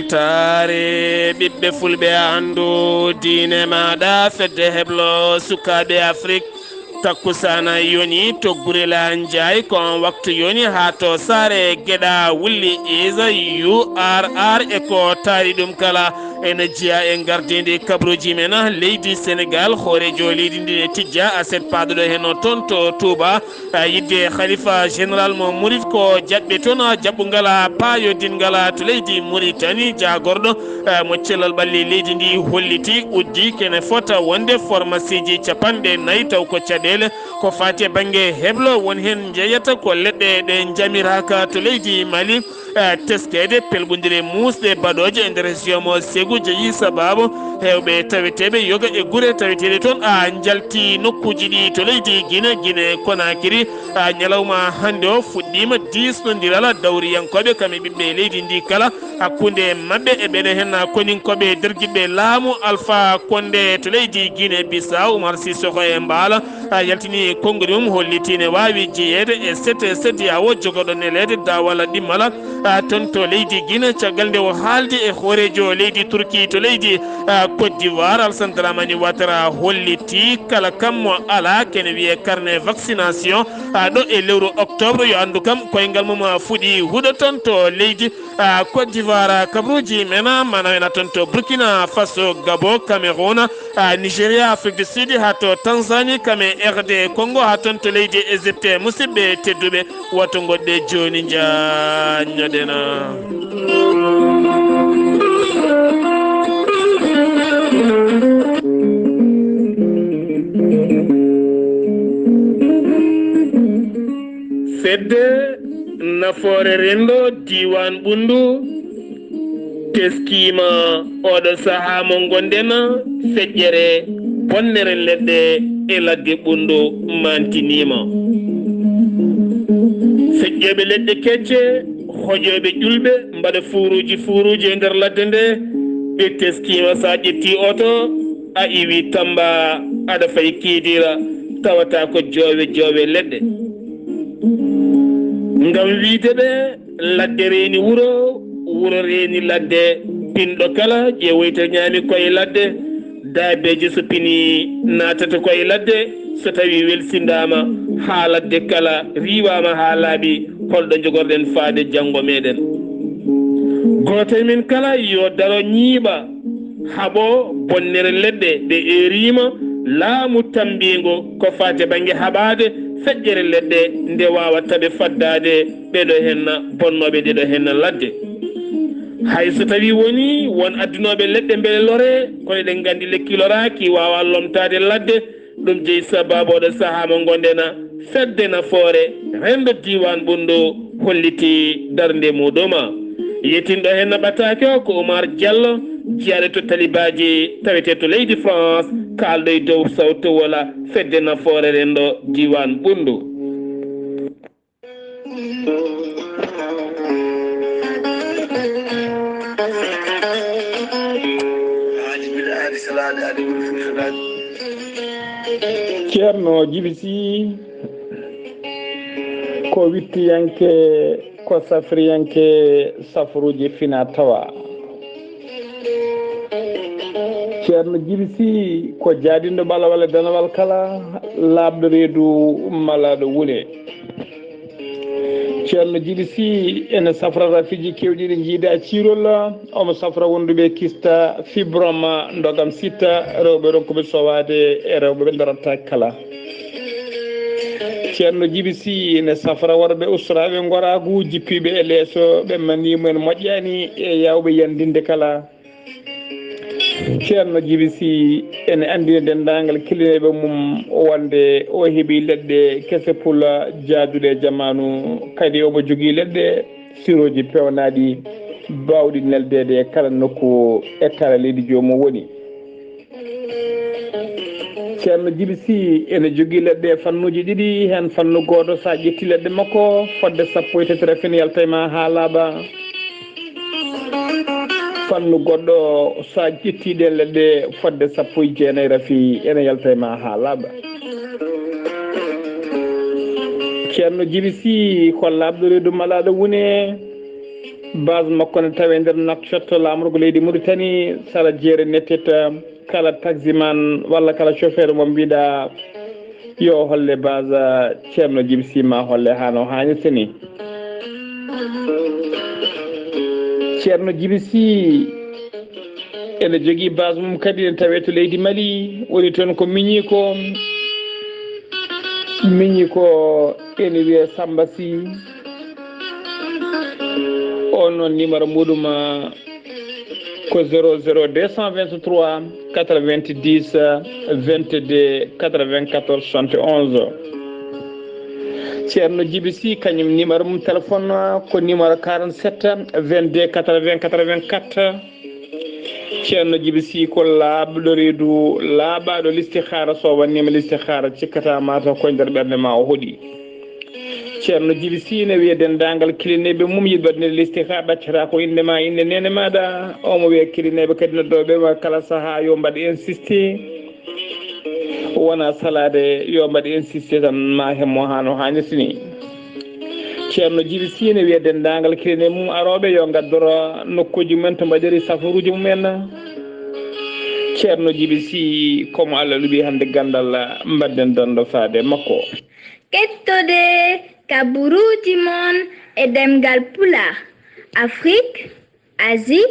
weltaare ɓiɓɓe fulɓe andu diine maɗa fedde heblo sukaɓe Afrique takkusana yoni to gurela njay kon waktu yoni ha to sare geɗa wulli isa URR e ko taari ɗum kala ene jiya e gardidi kabaruuji men leydi Sénégal hoorejo leydi ndi ne tijja aset paɗoɗo hen toon to Touba yidde khalifa général mo murid ko jaɓɓe toon jaɓɓungala payodingala to leydi Mauritanie jagorɗo mo cellal ɓalli leydi ndi holliti uddi kene fota wonde pharmacie ji capanɗe nayyi taw ko caɗele ko fati banggue heblo won hen jeeyata ko leɗɗe ɗe jamiraka to leydi Mali teskede pelɓodire musɗe baɗoje e nder région mo Ségou jeeyi sababu hewɓe taweteɓe yoga e guure taweteɗe toon jalti nokkuji ɗi to leydi Guinée Conakry ñalawma hannde o fuɗɗima disnodiral dawriyankoɓe kamɓe ɓiɓɓe leydi ndi kala hakkude mabɓe e ɓeɗo hen koninkoɓe derguiɓe laamu Alpha Condé to leydi Guinée Bissau Oumar Sissoko e Mbala yaltini konngoli mum holliti ne wawi jeeyede e sete yawo jogoɗo nelede dawala ɗimmala toon to leydi Guinée caggal nde o haaldi e hoorejo leydi Turquie to leydi Côte d'Ivoire Alassane Dramane Ouattara holliti kala kam mo ala kene wiye carnet vaccination ɗo e lewru octobre yo andu kam koyngal mum fuɗi huuɗo toon to leydi Côte d'Ivoire kabaruuji mena manawena toon to Burkina Faso Gabon Cameroun Nigéria Afrique du Sud ha to Tanzanie kame RD Congo ha toon to leydi Égypte musidɓe tedduɓe woto goɗɗe joni jañoɗena fedde nafoore rendo diwan ɓundu teskima oɗo saaha mo gonɗen feƴƴere bonnere leɗɗe e ladde ɓundu mantinima feƴƴeɓe leɗɗe kecce hoƴoɓe ƴulɓe mbaɗa fuuruji e nder ladde nde ɓe teskima sa ƴetti oto a iwi tamba aɗa fay kiidira tawata ko joowe leɗɗe ngam wiide ɓe ladde reeni wuro reeni ladde pinɗo kala ƴeewoyta ñaami koye ladde daabeji so pini natata koye ladde so tawi welsindama ha ladde kala riwama ha laaɓi holɗo jogorɗen faade janggo meɗen goto min kala yo daro ñiiɓa haɓo bonnere leɗɗe ɗe erima laamu tambingo ko fate banggue haɓade feƴƴere leɗɗe nde wawataɓe faddade ɓeɗo henna bonnoɓe ɗeɗo henna ladde hay so tawi woni won addunoɓe leɗɗe beele lore kono ɗen gandi lekki loraki wawa lomtade ladde ɗum jeeyi sababu oɗo saaha mo gonɗena fedde nafoore rendo diwan ɓundu holliti darde muɗuma yettinɗo henna ɓatake o ko Oumar Diallo jiyaɗe to talibaji tawete to leydi France kalɗo e dow sawtawol fedde nafoore rendo diwan ɓundu ceerno Djiby Sy ko wittiyanke ko safriyanke safruji fina tawa ceerno Djiby Sy ko jaadindo ɓala walla danawal kala laaɓɗo reedu malaɗo wule ceerno Djiby Sy ene safra rafiji kewɗi ɗi jiida cirol omo safra wonduɓe kista fibroma ndogam sitta rewɓe ronkuɓe sowade e rewɓe ɓe darata kala ceerno Djiby Sy ene safra worɓe ustaraɓe goragu jippiɓe e leeso ɓe manimumen moƴƴani e yawɓe yandinde kala ceerno Djiby Sy ene andina dendagal killineɓe mum wonde o heeɓi leɗɗe kese pula jaaduɗe jamanu kadi omo jogui leɗɗe siroji pewnaɗi bawɗi neldede e kala nokku e kala leydi jomum woni ceerno Djiby Sy ene jogui leɗɗe fannuji ɗiɗi hen fannu goto sa ƴetti leɗɗe makko fodde 13 rafini yaltayma ha laaɓa fannu goɗɗo sa ƴettiɗe leɗɗe fodde 19 rafi ene yaltayma ha laaɓa ceerno Djiby Sy ko labɗo reedu malaɗo wune base makko ne tawe nder nakcotto lamrugo leydi Mauritanie sara jeere nettita kala taximan walla kala chauffeur mo mbiɗa yo holle base ceerno Djiby Sy ma holle hano hannirta ni. ceerno Djiby Sy ene jogui base mum kadi ne tawe to leydi Mali woni toon ko miñi ko ene wiye Samba Sy on noon numéro muɗum ko 00 223 90 22 94 71. ceerno Djiby Sy kañum numéro mum téléphone ko numéro 47 22 80 84. ceerno Djiby Sy ko laaɓɗo reedu laaɓaɗo listihara so wannima listihara cikkata mata koye nder ɓerde ma o hoɗi. ceerno Djiby Sy ne wiye dendagal kilineɓe mum yiɗi waɗnede listihara ɗaccata ko indema inde nene maɗa omo wiye kilineɓe kadi noddoɓe kala saaha yo mbaɗ insisté wona salade yo mbaɗ insisté tan ma hemmo hano hannirta ni. ceerno Djiby Sy ne wiye dendagal kiline mum aroɓe yo gaddoro nokkuji mumen to mbaɗiri safaruji mumen. ceerno Djiby Sy komo Allah luɓi hannde Ganndal mbadden dando faade makko. kettode kabaruuji mon e ɗemngal pulaar Afrique, Asie,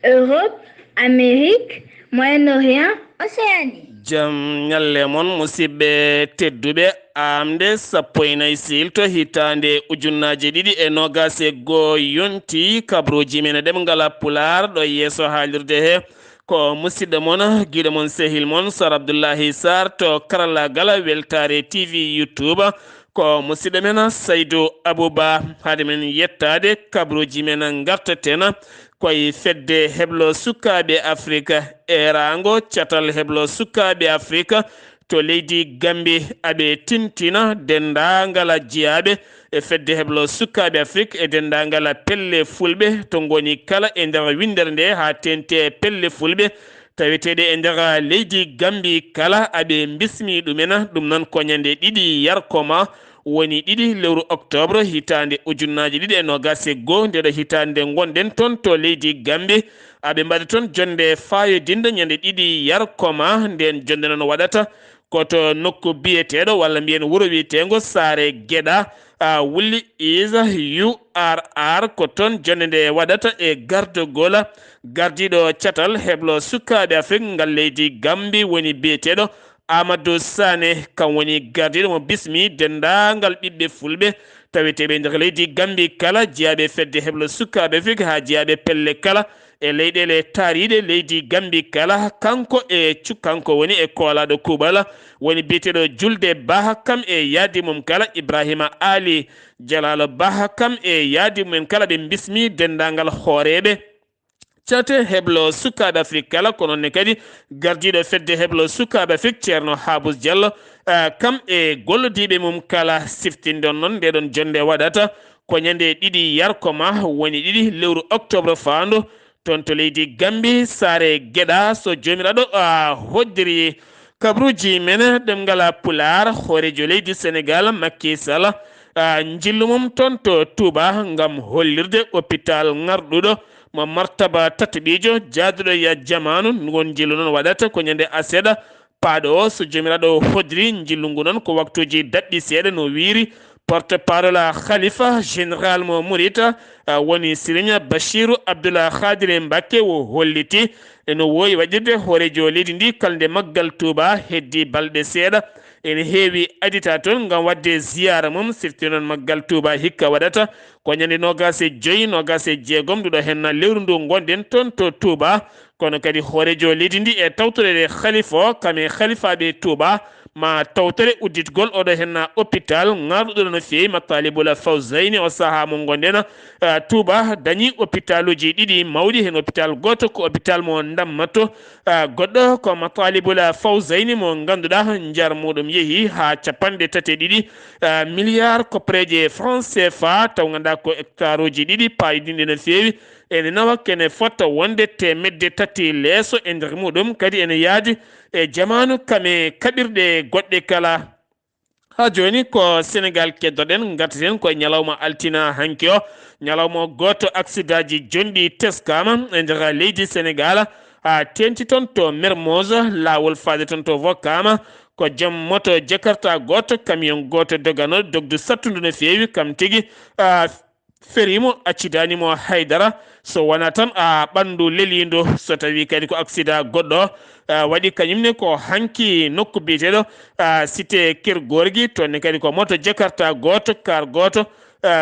Europe, Amérique, Moyen-Orient, Océanie. jam ñalle mon musidɓe tedduɓe amde sappo e nayyi silto hitande ujunnaje ɗiɗi e nogas e goho yonti kabaruuji men e ɗemngal pulaar ɗo yeeso haalirde he ko musidɗo mon guiɗo mon sehil mon Sar Abdullaahi Saar to karallagal Weltaare TV YouTube ko musidɗo men Saydou Abouba haade men yettade kabaruuji men gartaten koye fedde heblo sukaɓe Afrique e rango catal heblo sukaɓe Afrique to leydi Gambie aɓe tintina dendagal jeeyaɓe e fedde heblo sukaɓe Afrique e dendagal pelle fulɓe to goni kala e nder windere nde ha tente pelle fulɓe taweteɗe e nder leydi Gambie kala aɓe bismi ɗumen ɗum noon koñande ɗiɗi yarkoma woni ɗiɗi lewru octobre hitande ujunnaje ɗiɗi e nogas e goho ndeɗo hitande gonɗen toon to leydi Gambie aɓe mbaɗa toon jonde fayodinde ñande ɗiɗi yarkoma nden jonde noon waɗata koto nokku biyeteɗo walla mbiyen wuuro wiyetego Saare Gueɗa wulli isa URR ko toon jonde nde waɗata e gardogol gardiɗo catal heblo sukaɓe Afrique ngal leydi Gambie woni biyeteɗo Amadou Sané kam woni gardiɗo mo bismi dendagal ɓiɓɓe fulɓe taweteɓe nder leydi Gambie kala jeeyaɓe fedde heblo sukaɓe Afrique ha jeeyaɓe pelle kala e leyɗele taariɗe leydi Gambie kala kanko e cukkanko woni e koolaɗo kuuɓal woni biyeteɗo Julde Ba kam e yaadi mum kala Ibrahima Ali Jalalo Ba kam e yaadi mumen kala ɓe bismi dendagal hooreɓe cate heblo sukaɓe Afrique kala ko noonne kadi gardiɗo fedde heblo sukaɓe Afrique ceerno Habous Diallo kam e gollodiɓe mum kala siftinde on noon ndeɗon jonde waɗata ko ñande ɗiɗi yarkoma woni ɗiɗi lewru octobre faandu toon to leydi Gambie Saare Gueɗa so jomiraɗo hoddiri kabaruuji men ɗemngal pulaar hoorejo leydi Sénégal Macky Sall jillu mum toon to Touba ngam hollirde hôpital ngarɗuɗo mo martaba tataɓijo jaaduɗo ya jamanu ngon jillu noon waɗata ko ñande aseɗa paaɗo o so jomiraɗo hoddiri jillu ngu noon ko waktuji daɓɓi seeɗa no wiiri porte parole khalifa général mo mourita woni Serigne Bachirou Abdoulaye Khadire Mbacké wo holliti eno woyi waɗirde hoorejo leydi ndi kalde maggal Touba heddi balɗe seeɗa ene heewi adita toon ngam wadde ziyara mum sifti noon maggal Touba hikka waɗata ko ñande nogas e joyyi nogas e jeegom nduɗo hen lewru ndu gonɗen toon to Touba kono kadi hoorejo leydi ndi e tawtorede khalifa o kame khalifaɓe Touba ma tawtore udditgol oɗo hen hôpital ngarɗuɗo no feewi Matalibul Fawzayni o saaha mo gonɗen Touba dañi hôpitaluji ɗiɗi mawɗi hen hôpital goto ko hôpital mo Dammato goɗɗo ko Matalibul Fawzayni mo ganduɗa jar muɗum yeehi ha capanɗe tati ɗiɗi milliard kopreje franc CFA taw ganduɗa ko hectare uji ɗiɗi payidinɗe no feewi ene nawa kene fotta wonde temedde tati leeso e nder muɗum kadi ene yaadi e jamanu kame kaɓirɗe goɗɗe kala ha joni ko Sénégal keddoɗen gartaten koye ñalawma altina hanki o ñalawma goto accident ji jonɗi teskama e nder leydi Sénégal ha tenti toon to Mermoz lawol faade toon to Vokkama ko joom moto jakarta goto camion goto dogano dogdu sattudu no fewi kam tigui ferimo accidanimo haydara so wona tan a ɓandu lelido so tawi kadi ko accident goɗɗo waɗi kañumne ko hanki nokku biyeteɗo cité Kergorgui toonne kadi ko moto jakarta goto kar goto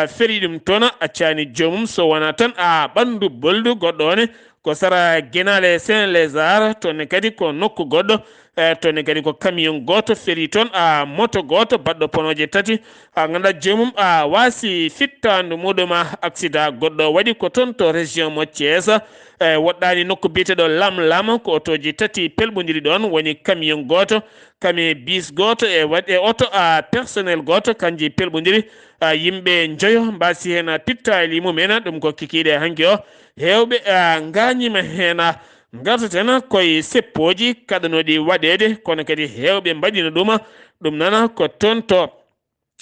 feri ɗum toon accani jomum so wona tan a ɓandu boldu goɗɗo one ko sara guenale Saint-Lézard toonne kadi ko nokku goɗɗo toonne kadi ko camion goto feri toon moto goto baɗɗo ponoje tati ganduɗa jomum wasi fittandu muɗum accident goɗɗo waɗi ko toon to région mo Thiès woɗɗani nokku biyeteɗo lam ko otoji tati pelɓodiri ɗon woni camion goto kami bis goto e waɗe auto personnel goto kanji pelɓodiri yimɓe joyo mbasi hen pitta e limumen ɗum ko kikiɗe hanki o hewɓe gañima hen gartaten koye seppoji kaɗanoɗi waɗede kono kadi hewɓe mbaɗino ɗum nana ko toon to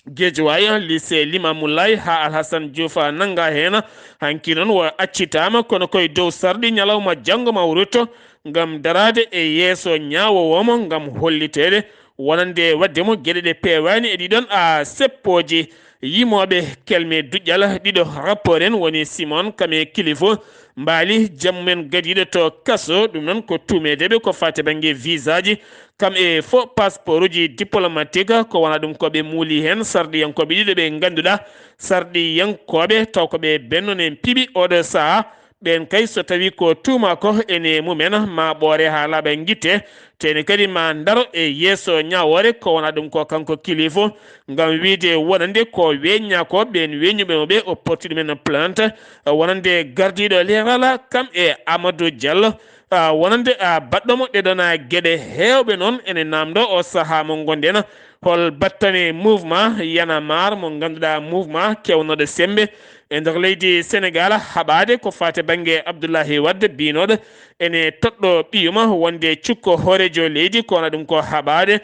Guédiawaye lycée Limamoulaye ha Alhassane Diouf nanga hen hanki noon wo accitama kono koye dow sarɗi ñalawma janggo ma wurto gam darade e yeeso ñawowomo gam hollitede wonande waddemo gueɗe ɗe pewani e ɗiɗon seppoji yimoɓe kelme duƴƴal ɗiɗo rapport en woni Simon kame kilifo mbaali jammumen gadiɗo to kaso ɗum noon ko tumedeɓe ko fate banggue visa ji kam e fo passeport uji diplomatique ko wona ɗum koɓe muuli hen sarɗiyankoɓe ɗiɗo ɓe ganduɗa sarɗiyankoɓe taw koɓe bennonen piiɓi oɗo saaha ɓen kay so tawi ko tuma ko ene mumen ma ɓoore ha laaɓa guitte tene kadi ma daro e yeeso ñawore ko wona ɗum ko kanko kilifo gam wiide wonande ko weñña ko ɓen weñuɓe ɓe o porti ɗumen plante wonande gardiɗo leral kam e Amadou Diallo wonande baɗɗomo ɗeɗona gueɗe hewɓe noon ene namdo o saaha mo gonden hol battane mouvement yana mar mo ganduɗa mouvement kewnoɗo sembe e nder leydi Sénégal haɓade ko fate banggue Abdullaahi Wadde binoɗo ene toɗɗo ɓiyuma wonde cukko hoorejo leydi ko wona ɗum ko haɓade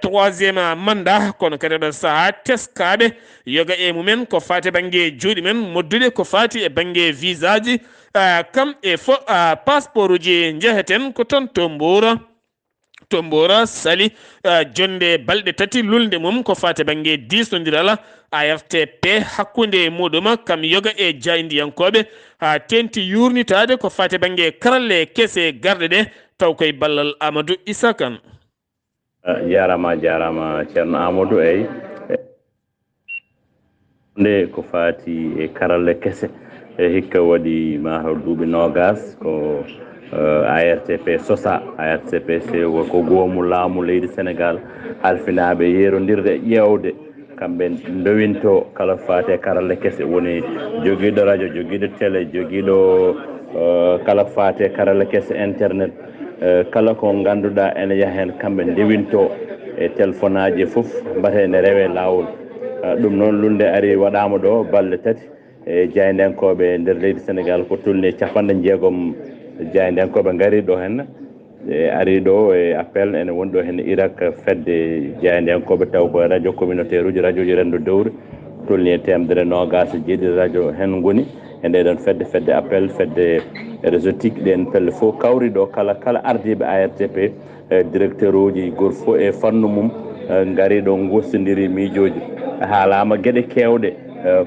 troisiéme mandat kono kadi ɗo saaha teskaɓe yoga e mumen ko fate banggue juuɗe men moddude ko fati e banggue visa ji kam e fo passeport uji jeheten ko toon to Mboro sali jonde balɗe tati lulde mum ko fate banggue disodiral ARTP hakkude muɗum kam yoga e jayndiyankoɓe ha tenti yurnitade ko fate banggue karalle kese garɗe ɗe taw koye ballal Amadou Issa Kane jarama ceerno Amadou eyi nde ko fati e karalle kese e hikka waɗi mataw duuɓi nogas ko ARTP sosa ARTP sewo ko goomu laamu leydi Sénégal halfinaɓe yerodirde ƴewde kamɓe dowinto kala fate karalle kese woni joguiɗo radio joguiɗo télé joguiɗo kala fate karalle kese internet kala ko ganduɗa ene yaaha hen kamɓe dewinto e téléphone aji foof mbatene rewe lawol ɗum noon lunde ari waɗama ɗo balɗe tati e jaydenkoɓe nder leydi Sénégal ko tolni 60 jaydenkoɓe gaari ɗo hen e ari ɗo e appel ene woni ɗo hen Irak fedde jaydenkoɓe taw ko radio communautaire uji radio ji rendo Dewle tolni e temedere nogas jeeɗiɗi radio hen goni e ndeɗon fedde appel fedde réseautique ɗen pelle fof kawri ɗo kala ardiɓe ARTP directeur uji goto fof e fannu mum gaari ɗo gostodiri miijoji haalama gueɗe kewɗe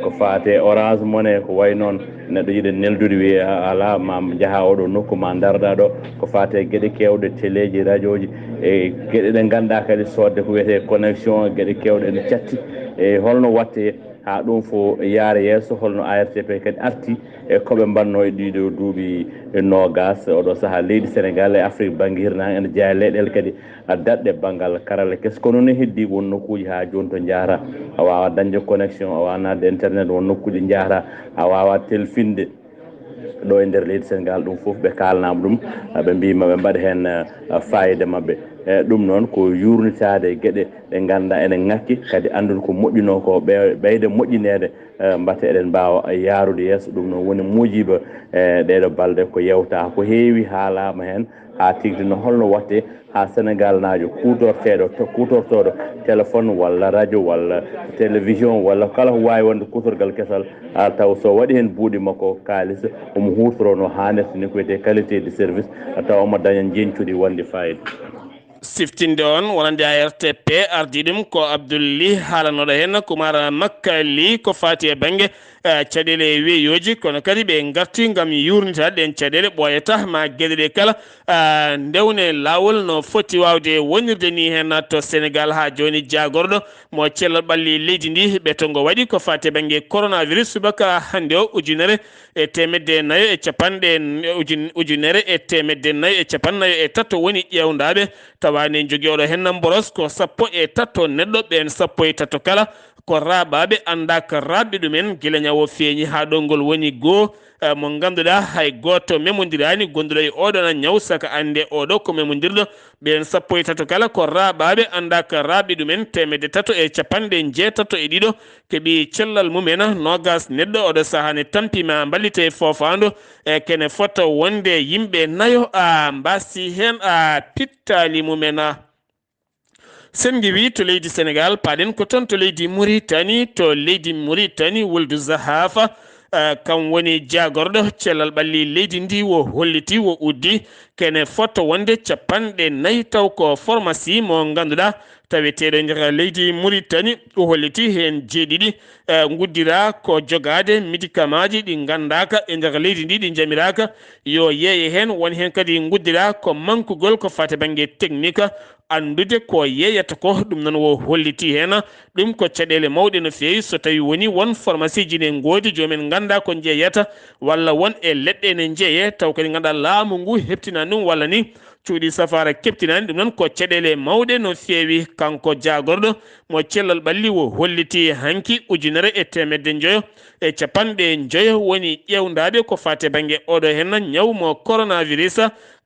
ko fate orange money ko way noon neɗɗo yiiɗe neldude wiye ala ma jaaha oɗo nokku ma darɗa ɗo ko fate gueɗe kewɗe téléji radio ji e gueɗe ɗe ganduɗa kadi sodde ko wiyete connexion gueɗe kewɗe ene catti e holno watte ha ɗum fo yaara yesso holno ARTP kadi arti e koɓe mbanno e ɗiɗo duuɓi nogas oɗo saaha leydi Sénégal e Afrique banggue hirnangue ene jeeya leyɗele kadi daɗɗe banggal karalla kes kono ne heddi won nokkuji ha joni to jaara a wawa dañde connexion a wawa nadde internet won nokkuji jaara a wawa telfinde ɗo e nder leydi Sénégal ɗum foof ɓe kalnama ɗum ɓe mbima ɓe mbaɗa hen fayida mabɓe ɗum noon ko yurnitade gueɗe ɗe ganduɗa ene ngakki kadi andude ko moƴƴuno ko ɓeyde moƴƴinede mbate eɗen mbawa yaarude yesso ɗum noon woni mujiba ɗeɗo balɗe ko yewta ko heewi haalama hen ha tigde no holno watte ha Sénégal naajo kutorteɗo to kutortoɗo téléphone walla radio walla télévision walla kala ko wawi wonde kutorgal kesal taw so waɗi hen buuɗi makko kalis omo hutoro no hannirta ni ko wiyete qualité de service taw omo daña jencuɗi wonde fayida. siftinde on wonande ARTP ardi ɗum ko Abdullaahi haalanoɗo hen Kumara Makkali ko fati e banggue caɗele weeyoji kono kadi ɓe garti gam yurnitade ɗen caɗele ɓoyata ma gueɗe ɗe kala ndewne lawol no foti wawde wonirde ni hen to Sénégal ha joni jagorɗo mo cellal ɓalli leydi ndi ɓetongo waɗi ko fati e banggue coronavirus subaka hande o ujunere e temedde nayyo e capanɗe ujunere e temedde nayyo e capannayyo e tatto woni ƴewdaɓe tawani jogui oɗo hen boros ko sappo e tatto neɗɗo ɓen sappo e tatto kala ko raɓaɓe anda ko rabɓe ɗumen guila ñawo feeñi ha ɗo ngol woni goho mo ganduɗa hay goto memodirani gonduɗo e oɗon ñaw saka ande oɗo ko memodirɗo ɓen sappo e tatto kala ko raɓaɓe anda ko raɓɓe ɗumen temedde tatto e capanɗe jeetatto e ɗiɗo keeɓi cellal mumen nogas neɗɗo oɗo sahane tampima ballite fofando e kene fota wonde yimɓe nayo mbasi hen pittali mumen. sen giwi to leydi Sénégal paɗen ko toon to leydi Mauritanie to leydi Mauritanie wuldu zahafa kam woni jagorɗo cellal ɓalli leydi ndi wo holliti wo uddi kene fotto wonde capanɗe nayyi taw ko pharmacie mo ganduɗa taweteɗo nder leydi Mauritanie o holliti hen jeeɗiɗi guddira ko jogade médicament ji ɗi gandaka e nder leydi ndi ɗi jamiraka yo yeeye hen won hen kadi guddira ko mankugol ko fate banggue technique andude ko yeyata ko ɗum noon wo holliti hen ɗum ko caɗele mawɗe no fewi so tawi woni won pharmacie ji ne goodi jomen ganda ko jeeyata walla won e leɗɗe ne jeeye taw kadi ganduɗa laamu ngu heptina ɗum walla ni cuuɗi safara keptinani ɗum noon ko caɗele mawɗe no fewi kanko jagorɗo mo cellal ɓalli wo holliti hanki ujunere e temedde joyo e capanɗe joyo woni ƴewdaɓe ko fate banggue oɗo hen ñaw mo coronavirus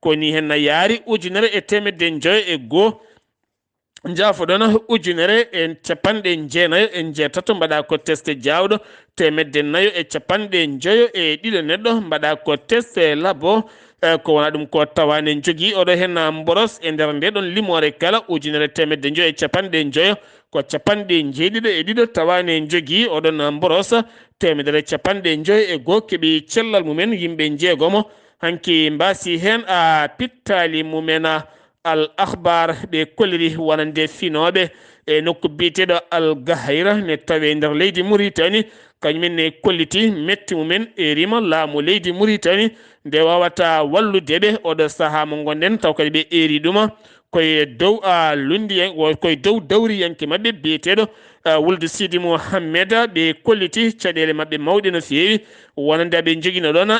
koni hen yaari ujunere e temedde joyo e goho jaafoɗon ujunere e capanɗe jeenayo e jeetato mbaɗa ko test jawɗo temedde nayyo e capanɗe joyo e ɗiɗo neɗɗo mbaɗa ko test labo ko wona ɗum ko tawane jogui oɗo hen boros e nder nde ɗon limore kala ujunere temedde joyo e capanɗe joyo ko capanɗe jeeɗiɗo e ɗiɗo tawane jogui oɗon boros temedere capanɗe joyo e goho keeɓi cellal mumen yimɓe jeegomo hanki mbasi hen pittali mumen al akhbar ɓe kolliri wonande finoɓe e nokku biyeteɗo al gahayra ne tawe nder leydi Mauritanie kañumen ne kolliti metti mumen e rima laamu leydi Mauritanie nde wawata walludeɓe oɗo saaha mo gonɗen taw kadi ɓe eri ɗuma koye dow lundi koye dow dawriyanke mabɓe biyeteɗo wulde Sidi Mouhammed ɓe kolliti caɗele mabɓe mawɗe no fewi wonande ɓe joguino ɗon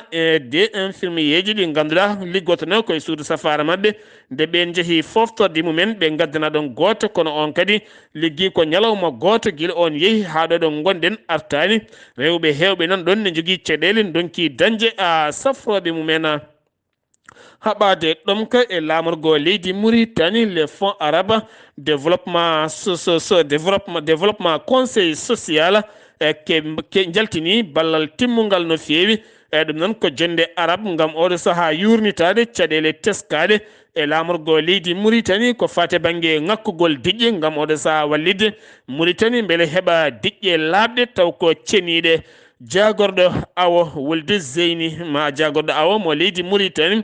des infirmier ji ɗi ganduɗa liggotono koye suudu safara mabɓe nde ɓen jeehi foftorde mumen ɓe gaddana ɗon goto kono on kadi liggi ko ñalawma goto guila on yeehi ha ɗo ɗon gonɗen artani rewɓe hewɓe nan ɗon ne jogui caɗele donki dañde safroɓe mumen haɓade ɗomka e lamorgo leydi Mauritanie les fonds arabes développement développement conseil social ke jaltini ballal timmugal no fewi ɗum noon ko jonde arabe gam oɗo saaha yurnitade caɗele teskade e lamorgo leydi Mauritanie ko fate banggue ngakkugol diƴƴe gam oɗo saaha wallide Mauritanie beele heɓa diƴƴe labɗe taw ko ceniɗe jagorɗo awo wulde zeyni ma jagorɗo awo mo leydi Mauritanie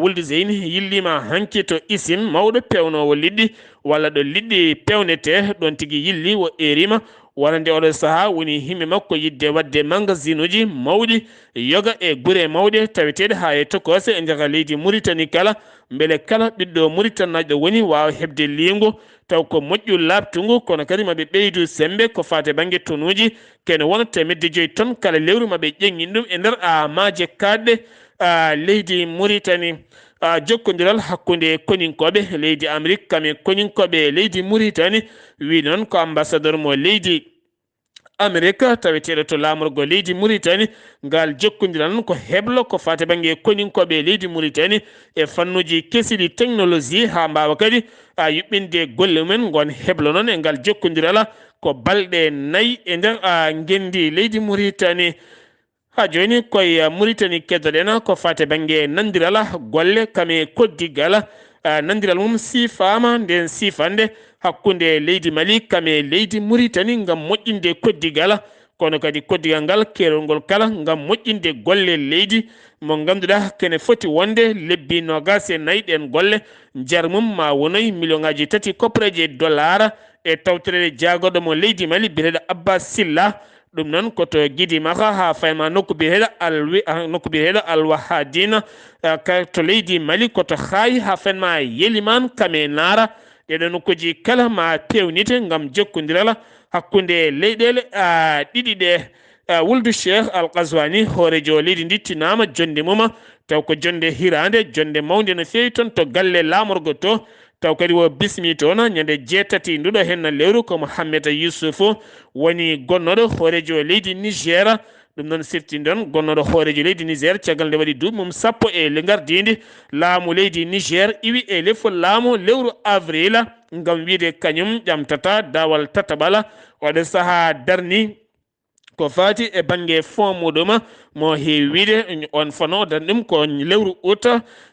wulde zeyni yillima hanki to isim mawɗo pewnowo liɗɗi walla ɗo liɗɗi pewnete ɗon tigui yilli wo erima wonande oɗo saaha woni himɓe makko yidde wadde magasin uji mawɗi yoga e guure mawɗe taweteɗe ha e tokose e nder leydi Mauritanie kala beele kala ɓiɗɗo Mauritanie najo woni wawa hebde lingu taw ko moƴƴu labtugu kono kadi maɓe ɓeydu sembe ko fate banggue tonuji kene wona temedde 5 tonnes kala lewru maɓe ƴeŋin ɗum e nder maaje kaɗɗe leydi Mauritanie jokkodiral hakkude koninkoɓe leydi Amérique kame koninkoɓe leydi Mauritanie wi noon ko ambassadeur mo leydi Amérique taweteɗo to lamorgo leydi Mauritanie ngal jokkodiral ko heblo ko fate banggue koninkoɓe leydi Mauritanie e fannuji kesiɗi technologie ha mbawa kadi yuɓɓinde golle mumen gon heblo noon e ngal jokkodiral ko balɗe 4 e nder gendi leydi Mauritanie ha joni koye Mauritanie keddoɗen ko fate banggue nandiral golle kame koddigal nandiral mum sifama nden sifande hakkunde leydi Mali kame leydi Mauritanie ngam moƴƴinde koddigal kono kadi koddigal ngal kerol ngol kala ngam moƴƴinde golle leydi mo ganduɗa kene foti wonde lebbi 24 ɗen golle jar mum ma wonoy million ngaji 3 koppareje dollar e tawtorede jagoɗo mo leydi Mali biyeteɗo Abba Silla ɗum noon koto guidi maka ha fayma nokku biyeteɗo alwahadina to leydi Mali koto hayi ha fayma yeliman kame nara ɗeɗo nokkuji kala ma pewnite ngam jokkodirala hakkunde leyɗele ɗiɗi ɗe wuldu Cheikh Al Qazwani hoorejo leydi ndi tinama jonde muma taw ko jonde hirande jonde mawde no fewi toon to galle lamorgo to taw kadi wo bismi toon ñande 7 nduɗo henna lewru ko Mouhamed Youssoufou woni gonnoɗo hoorejo leydi Niger ɗum noon siftindon gonnoɗo hoorejo leydi Niger caggal nde waɗi duuɓi mum 10 e legardidi laamu leydi Niger iwi e lefol laamu lewru avril ngam wiide kañum ƴamtata dawal tataɓala waɗa saaha darni ko faati e bange fond muɗum mo heewi wiide on fono dan ɗum ko lewru août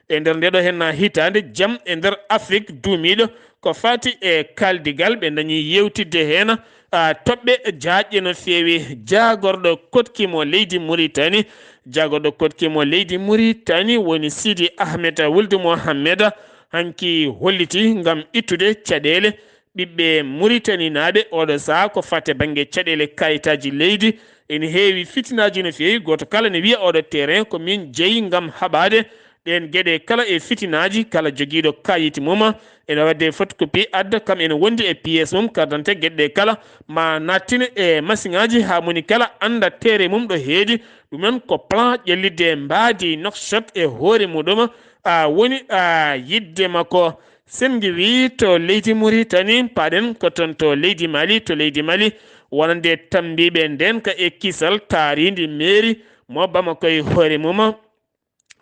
e nder ndeɗo henna hitande jaam e nder Afrique duumiɗo ko faati e kaldigal ɓe dañi yewtidde hen toɓɓe jaajƴe no feewi jagorɗo kotkimo leydi Mauritanie jagorɗo kotkimo leydi Mauritanie woni Sidi Ahmed Wuld Mohammed hanki holliti ngam ittude caɗele ɓiɓɓe Mauritanie naɓe oɗo saha ko fate banggue caɗele kayitaji leydi ene heewi fitinaji no feewi goto kala ne wiya oɗo terrain ko min jeeyi ngam haɓade ɗen gueɗe kala e fitinaji kala joguiɗo kayiti mum ene wadde photocopie adda kam ene wondi e pièce mum carte d'identité gueɗe kala ma nattine e machine aji ha moni kala anda tere mum ɗo heedi ɗumen ko plan ƴellidde mbadi nokshot e hoore muɗum woni yidde makko sen wi to leydi Mauritanie paɗen ko toon to leydi Mali wonande tambiɓe nden ka e kisal taaridi mairie mo Bamako e hoore mum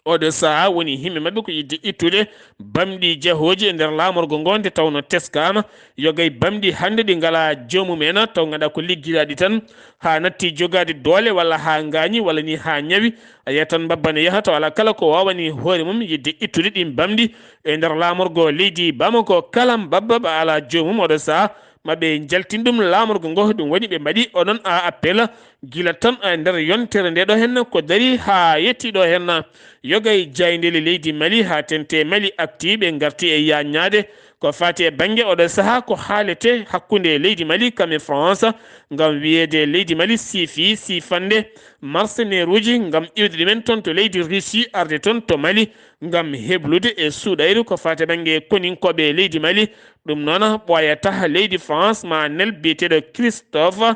oɗo saha woni himɓe mabɓe ko yidde ittude bamɗi jahoji e nder lamorgo ngo nde tawno teskama yogay bamɗi hannde ɗi ngala jomumen taw ganduɗa ko liggiraɗi tan ha natti jogade doole walla ha gañi walla ni ha ñawi a yiyat tan babbane yaha taw ala kala ko wawani hoore mum yidde ittude ɗin bamɗi e nder lamorgo leydi Bamako kala babba ba ala jomum oɗo saha maɓe jaltin ɗum lamorgo ngo ɗum waɗi ɓe mbaɗi oɗon appel gila tan e nder yontere nde ɗo henna ko dari ha yettiɗo henna yogay jaydeli leydi Mali ha tente Mali acti ɓe garti e yaññade ko fati e banggue oɗo saaha ko haalete hakkude leydi Mali kame France ngam wiyede leydi Mali sifande mercenaire uji ngam iwde ɗumen toon to leydi Russie arde toon to Mali ngam heblude e suuɗayru ko fati banggue koninkoɓe leydi Mali ɗum noon ɓoyata leydi France ma nel biyeteɗo Christophe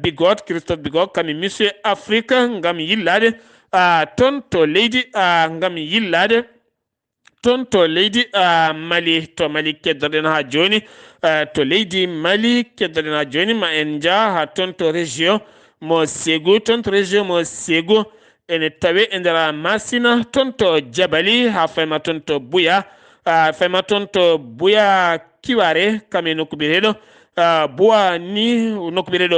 Bigot kami monsieur Afrique ngam yillade toon to leydi ngam yillade toon to leydi Mali keddoɗen ha joni to leydi Mali keddoɗen ha joni ma en jaa ha toon to région mo Ségou ene tawe e nder Massina toon to Jabali ha fayma toon to Buya Kiware kame nokku biyeteɗo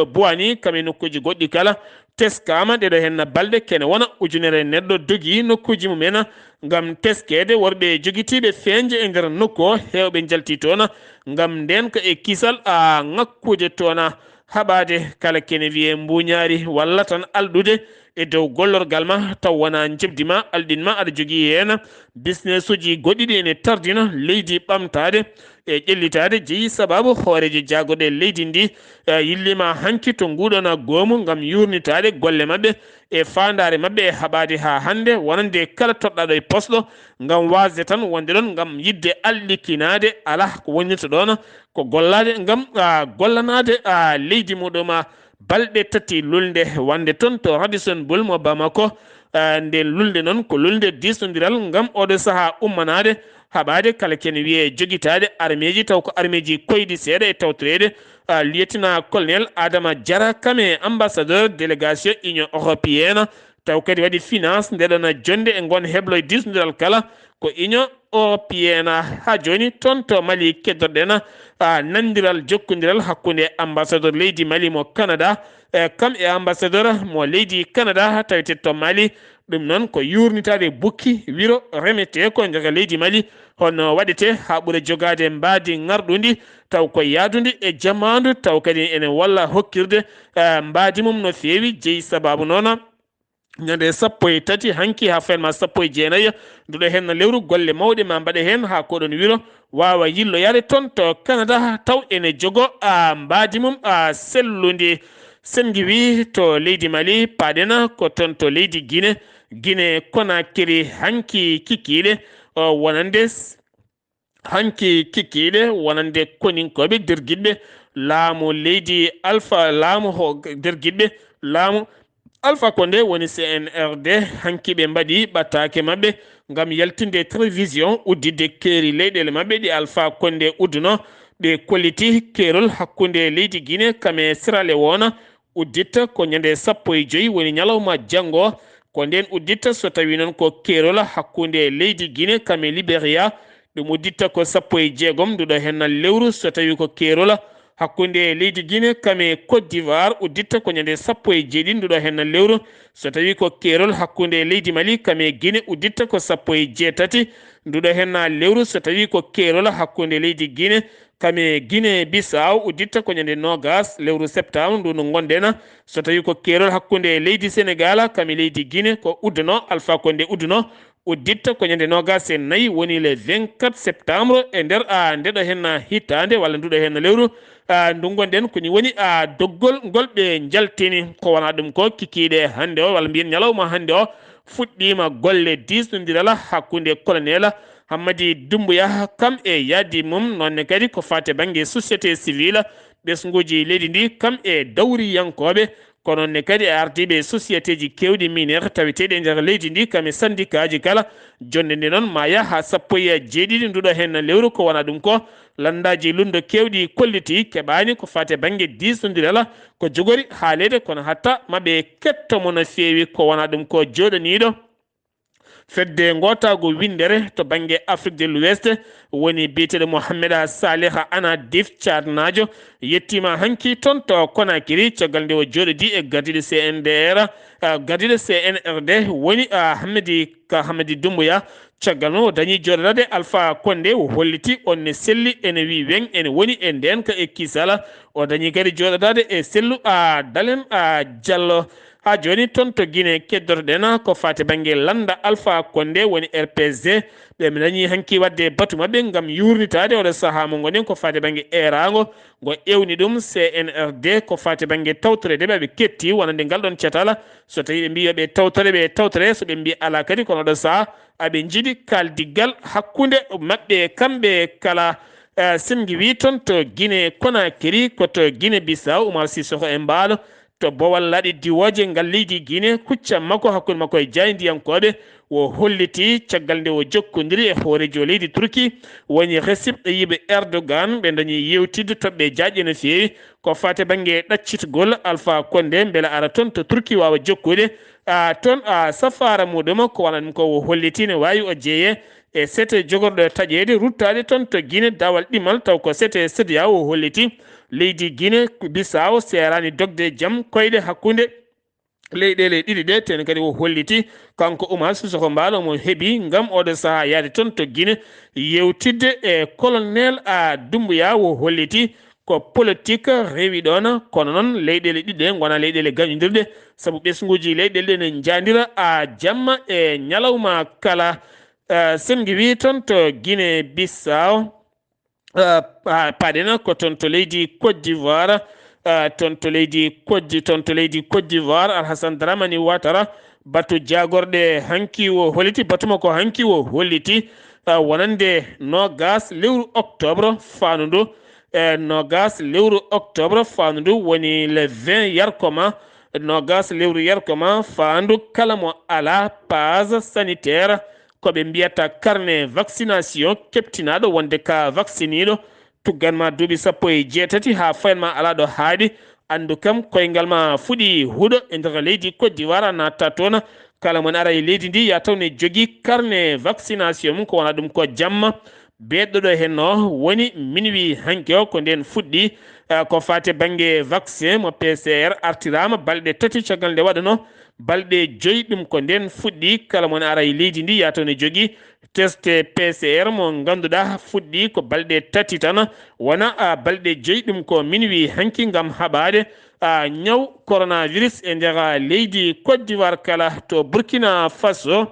Buwani kame nokkuji goɗɗi kala teskama ɗeɗo henna balɗe kene wona ujunere neɗɗo dogi nokkuji mumen ngam teskede worɓe jogitiɓe feñje e nder nokku o hewɓe jalti toon ngam nden ko e kisal ngakkude toon haɓade kala kene wiye mbuñaari walla tan alɗude e dow gollorgal ma taw wona jebdima alɗinma aɗa jogui hen business uji goɗɗiɗi ene tardina leydi ɓamtade e ƴellitade jeeyi sababu hoorejo jagoɗe leydi ndi yillima hanki to nguɗona goomu ngam yurnitade golle mabɓe e fandare mabɓe e haɓade ha hannde wonande kala toɗɗaɗo e posɗo ngam wasde tan wonde ɗon ngam yidde allikinade ala ko wonnirta ɗon ko gollade ngam gollanade leydi muɗum balɗe tati lulde wande toon to Radisson Bul mo Bamako nde lulde noon ko lulde disnodiral ngam oɗo saaha ummanade haɓade kala kene wiye jogitade armeji taw ko armeji koyɗi seeɗa e tawtorede lieutenant colonel Adama Diarra kame ambassadeur délégation union européenne taw kadi waɗi finance ndeɗon jonde e gon heblo e disnodiral kala ko union européenne ha joni toon to Mali keddoɗen nandiral jokkodiral hakkude ambassadeur leydi Mali mo Canada kam e ambassadeur mo leydi Canada tawete to Mali ɗum noon ko yurnitade bukki wiro remete ko daga leydi Mali hono waɗete ha ɓuura jogade mbadi ngarɗudi taw ko yaadude e jamanu taw kadi ene walla hokkirde mbadi mum no feewi jeeyi sababu noon ñande 13 hanki ha fenma 19 nduɗo hen no lewru golle mawɗe ma mbaɗe hen ha koɗon wiro wawa yilloyade toon to Canada taw ene jogo mbadi mum sellude sen giwi to leydi Mali paɗena ko toon to leydi Guinée Conakry hanki kikiɗe wonande hanki kikiɗe wonande koninkoɓe nder guiɗɓe laamu leydi alpha laamu nder guiɗɓe laamu Alpha Condé woni CNRD hanki ɓe mbaɗi ɓataake maɓɓe ngam yaltinde télévision uddide keeri leyɗele maɓɓe ɗi Alpha Condé udduno ɓe kolliti keerol hakkunde leydi Guinée kame Sierra Leone udditta ko ñande 15 woni ñalawma janngo ko nden udditta so tawi noon ko keerol hakkunde leydi Guinée kame Libéria ɗum udditta ko 16 nduɗo hen lewru so tawi ko keerol hakkunde leydi Guinée kame Côte d'Ivoire udditta ko ñande 17 nduɗo hen lewru so tawi ko keerol hakkunde leydi Mali kame Guinée udditta ko 18 nduɗo hen lewru so tawi ko keerol hakkunde leydi Guinée kame Guinée Bissau udditta ko ñande 20 lewru septembre ndu no gonden so tawi ko keerol hakkunde leydi Sénégal kame leydi Guinée ko udduno Alpha Condé udduno udditta ko ñande 24 woni le 24 septembre e nder ndeɗo hen hittande walla nduɗo hen lewru ndu gonɗen koni woni doggol ngol ɓe jaltini ko wona ɗum ko kikiɗe hannde o walla mbiyen ñalawma hannde o fuɗɗima golle disnodiral hakkunde colonel Hammadi Doumbouya kam e yaadi mum nonne kadi ko fate banggue société civile ɓesguji leydi ndi kam e dawriyankoɓe kono ne kadi ardiɓe société ji kewɗi miniére taweteɗe nder leydi ndi kame syndicat ji kala jonde nde noon ma yaha 17 nduɗo hen lewru ko wona ɗum ko landaji lundo kewɗi kolliti keɓani ko fate banggue disnodiral ko jogori haalede kono hatta maɓe kettomo no feewi ko wona ɗum ko joɗaniɗo fedde gotago windere to banggue Afrique de l'Ouest woni biyeteɗo Mohamed Saleh Ana Dif Tchadnajo yettima hanki toon to Conakry caggal nde o joɗodi e gardiɗo CNDR gardiɗo CNRD woni Hammadi Doumbouya caggal noon o dañi joɗodade Alpha Condé o holliti on ne selli ene wi weng ene woni e nden ka e kisala o dañi kadi joɗodade e sellu Dalen Diallo ha joni toon to Guinée keddotoɗen ko fate banggue landa Alpha Condé woni RPG ɓe mi dañi hanki wadde batu mabɓe gam yurnitade oɗo saaha mo gonen ko fate banggue erago go ewni ɗum CNRD ko fate banggue tawtorede ɓe ketti wonande ngal ɗon cetal so tawi ɓe mbi ɓe tawtore so ɓe mbi ala kadi kono ɗo saaha aɓe jiiɗi kaldigal hakkude mabɓe kamɓe kala sengi wi toon to Guinée Conakry koto Guinée Bissau Oumar Sissoko e mbaalo to bowal laaɗi diwoje ngal leydi Guinée kucca makko hakkude makko e jaydiyankoɓe o holliti caggal nde o jokkodiri e hoorejo leydi Turki woni Recep Tayyip Erdogan ɓe dañi yewtidde toɓɓe jaaƴe no feewi ko fate banggue ɗaccitgol Alpha Condé beele ara toon to Turki wawa jokkude toon safara muɗum ko wona ɗum ko o holliti ne wawi o jeeye e sete jogorɗo taƴede ruttade toon to Guinée dawal ɗimal taw ko sete CEDEAO o holliti leydi Guinée Bissau serani dogde jaam koyɗe hakkude leyɗele ɗiɗi ɗe ten kadi o holliti kanko Oumar Sissoko Mbaalo mo heeɓi ngam oɗo saaha yaade toon to Guinée yewtidde e colonel Doumbouya o holliti ko politique rewi ɗon kono noon leyɗele ɗiɗi gona leyɗele gañodirɗe saabu ɓesguji leyɗele ɗe ne jandira jamma e ñalawma kala sengi wi toon to Guinée Bissau paɗena ko toon to leydi Côte d'Ivoire toon to leydi Côte d'Ivoire Alhassane Dramani Ouattara batu jagorɗe hanki o holliti batuma ko hanki o holliti wonande nogas lewru octobre fandu ndu woni le 20 yarkoma nogas lewru yarkoma fandu kala mo ala page sanitaire koɓe mbiyata carnet vaccination keptinaɗo wonde ka vacciniɗo tugganma duuɓi 18 ha fayanma ala ɗo haaɗi andu kam koyngal ma fuɗi huuɗo e nder leydi Côte d'Ivoire natta toon kala mon ara e leydi ndi ya taw ne jogui carnet vaccination mum ko wona ɗum ko jamma beɗɗoɗo henno woni minuit hanki o ko nden fuɗɗi ko fate banggue vaccin mo PCR artirama balɗe tati caggal nde waɗano balɗe 5 ɗum ko nden fuɗɗi kala mon ara e leydi ndi ya taw ne jogui test PCR mo ganduɗa fuɗɗi ko balɗe tati tan wona balɗe joyi ɗum ko min wi hanki gam haɓade ñaw coronavirus e nder leydi Côte d'Ivoire kala to Burkina Faso.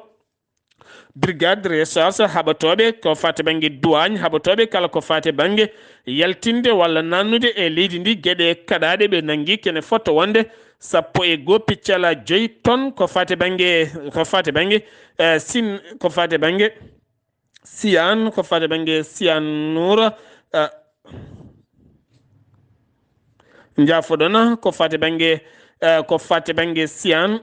brigade recherche haɓatoɓe ko fate banggue douane haɓatoɓe kala ko fate banggue yaltinde walla nannude e leydi ndi gueɗe kaɗaɗe ɓe nangui kene fotto wonde 1.5 tonnes ko fate banggue sin ko fate banggue siyan ko fate banggue siyanura jafoɗon ko fate banggue siyan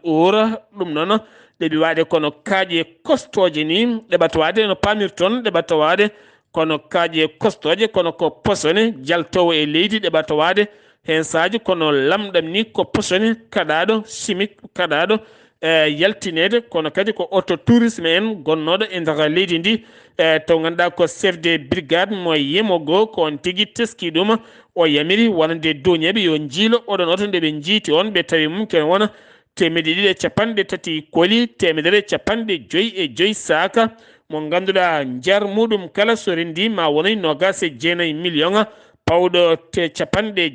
ura ɗum noon ɗeɓi waɗe kono kaaƴe costoje ni ɗeɓata wade no pamirton ɗeɓata wade kono kaaƴe costoje kono ko posone jaltowo e leydi ɗeɓata wade hen saji kono lamɗam ni ko posone kaɗaɗo chimique kaɗaɗo yaltinede kono kadi ko auto tourisme en gonnoɗo e nder leydi ndi taw ganduɗa ko chef de brigade mo yemogo ko on tigui teski ɗum o yamiri wonande doñeɓe yo jiilo oɗon oto nde ɓe jiiti on ɓe tawi mum ken wona 230 koli 255 saka mo ganduɗa jar muɗum kala so rendi ma wonay 29 million pawɗo te capanɗe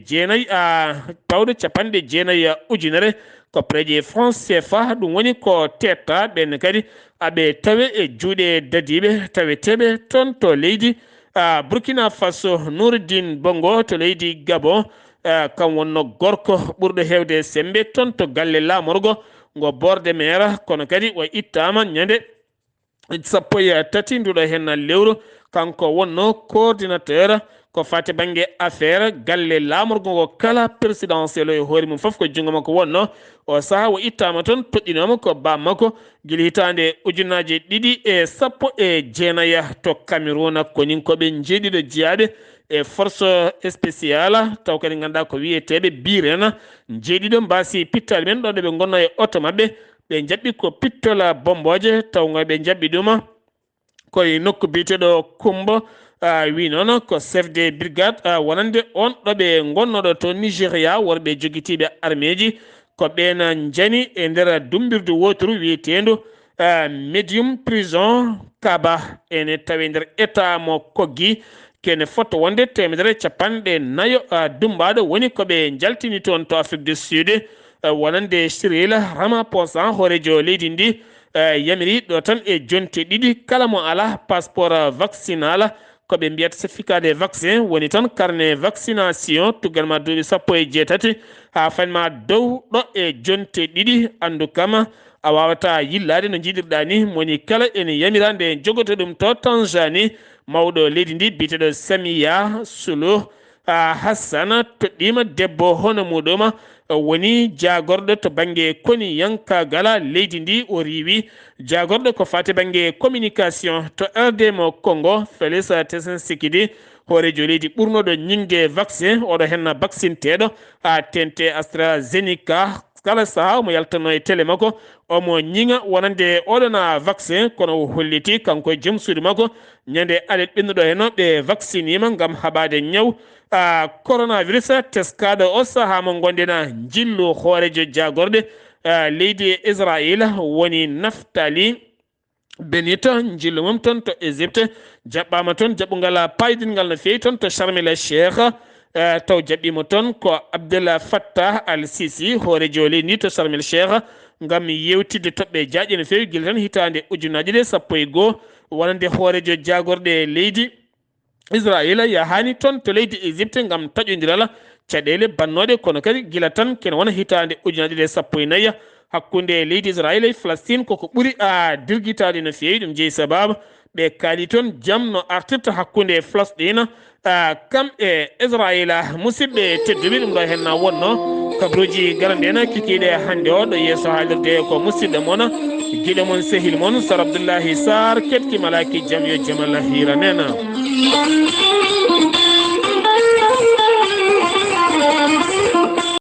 jeenayyi ujunere ko preje France CFA ɗum woni ko tetta ɓen kadi aɓe tawe e juuɗe dadiɓe taweteɓe toon to leydi Burkina Faso. Noureddine Bongo to leydi Gabon kam wonno gorko ɓurɗo hewde sembe toon to galle lamorgo ngo borde mere kono kadi o ittama ñande 13 nduɗo hen lewru kanko wonno coordinateur ko fate banggue affaire galle lamorgo ngo kala présidentiel e hoore mum foof ko jungo makko wonno o saaha o ittama toon toɗɗinoma ko bammakko guila hitande 2019 to Cameroun konin koɓe jeeɗiɗo jeyade e force spéciale taw kadi ganduɗa ko wiyeteɓe birena jeeɗiɗo mbasi pittali men ɗo ɗeɓe gonno e auto mabɓe ɓe jaɓɓi ko pittola bomboje taw ɓe jaɓɓi ɗuma koye nokku biteɗo Kumbo wi noon ko chef de brigade wonande on ɗo ɓe gonnoɗo to Nigéria worɓe joguitiɓe armeji ko ɓen jani e nder dumbirdu woturu wiyetendu medium prison Kaba ene tawi nder état mo koggi kene fotto wonde 150 dumbaɗo woni koɓe jaltini toon to Afrique du Sud wonande Cyril Ramaphosa hoorejo leydi ndi yamiri ɗo tan e jonte ɗiɗi kala mo ala passeport vaccinal koɓe mbiyata certificat de vaccin woni tan carnet vaccination tuggal ma duuɓi 18 ha fanma dow ɗo e jonte ɗiɗi andu kama a wawata yillade no jiiɗirɗa ni moni kala ene yamirande jogoto ɗum to Tanzanie mawɗo leydi ndi biteɗo Samia Suluhu Hassan toɗɗima debbo hono muɗum woni jagorɗo to banggue koni yankagala leydi ndi o riwi jagorɗo ko fate banggue communication to RD mo Congo Félix Tshisekedi hoorejo leydi ɓurnoɗo ñingde vaccin oɗo henna vaccine teɗo tente AstraZeneca kala saha mo yaltano e télé makko omo ñiŋa wonande oɗona vaccin kono o holliti kanko e joom suudu makko ñande alet ɓennuɗo heno ɓe vaccinima gam haɓade ñaw coronavirus teskaɗo o saha mo gondena jillu hoorejo jagorɗe leydi Israël woni Naftali Bennett jillu mum toon to Égypte jaɓɓama toon jaɓɓugal payidingal no fewi toon to Sharm el Cheikh taw jaɓɓimo toon ko Abdel Fattah al-Sisi hoorejo leydi ndi to Sharm el Cheikh gam yewtidde toɓɓe jaaƴe no fewi guila tan hitande 2011 wonande hoorejo jagorɗe leydi Israël yahani toon to leydi Égypte gam taƴodirala caɗele bannoɗe kono kadi guila tan kene wona hitande 2014 hakkunde leydi Israël e Palestine koko ɓuuri dirguitade no fewi ɗum jeeyi sababu ɓe kaali toon jaam no artirta hakkunde Palestine kam e Israël musidɓe tedduɓe ɗum ɗo henna wonno kabaruuji garanɗen kikiɗe hannde o ɗo yeeso haalirde ko musidɗo moon guiɗo moon sehil moon Sar Abdullaahi Saar ketki malaki jaam yo jaam Allah hira nena